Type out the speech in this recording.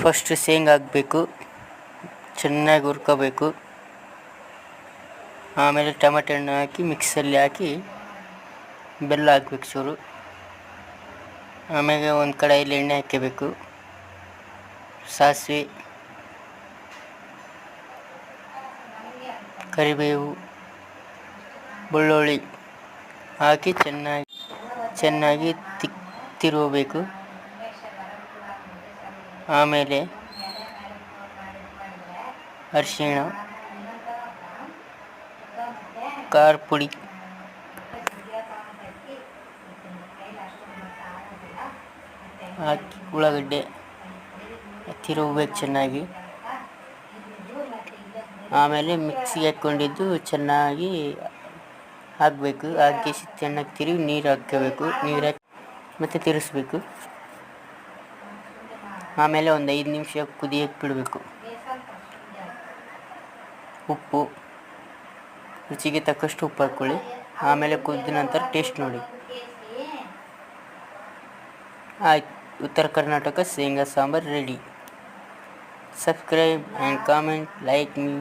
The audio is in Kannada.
ಫಸ್ಟ್ ಶೇಂಗಾ ಹಾಕಬೇಕು, ಚೆನ್ನಾಗಿ ಹುರ್ಕೋಬೇಕು. ಆಮೇಲೆ ಟೊಮೆಟೊ ಹಣ್ಣು ಹಾಕಿ ಮಿಕ್ಸಲ್ಲಿ ಹಾಕಿ ಬೆಲ್ಲ ಹಾಕ್ಬೇಕು ಚೂರು. ಆಮೇಲೆ ಒಂದು ಕಡಾಯಲ್ಲಿ ಎಣ್ಣೆ ಹಾಕ್ಕೋಬೇಕು, ಸಾಸಿವೆ, ಕರಿಬೇವು, ಬೆಳ್ಳುಳ್ಳಿ ಹಾಕಿ ಚೆನ್ನಾಗಿ ತಿರುಗಬೇಕು. ಆಮೇಲೆ ಅರಿಶಿಣ, ಖಾರ ಪುಡಿ ಹಾಕಿ ಉಳ್ಳಾಗಡ್ಡೆ ತಿರುಗಬೇಕು ಚೆನ್ನಾಗಿ. ಆಮೇಲೆ ಮಿಕ್ಸಿಗೆ ಹಾಕ್ಕೊಂಡಿದ್ದು ಚೆನ್ನಾಗಿ ಹಾಕಬೇಕು. ಹಾಕಿ ಚೆನ್ನಾಗಿ ತಿರುಗಿ ನೀರು ಹಾಕ್ಕೋಬೇಕು. ನೀರು ಹಾಕಿ ಮತ್ತೆ ತಿರುಗಿಸ್ಬೇಕು. ಆಮೇಲೆ ಒಂದು 5 ನಿಮಿಷ ಕುದಿಯೋಕ್ಕೆ ಬಿಡಬೇಕು. ಉಪ್ಪು ರುಚಿಗೆ ತಕ್ಕಷ್ಟು ಉಪ್ಪು ಹಾಕ್ಕೊಳ್ಳಿ. ಆಮೇಲೆ ಕುದಿದ ನಂತರ ಟೇಸ್ಟ್ ನೋಡಿ. ಆಯ್ತು, ಉತ್ತರ ಕರ್ನಾಟಕ ಶೇಂಗಾ sambar ready. Subscribe and comment, like me.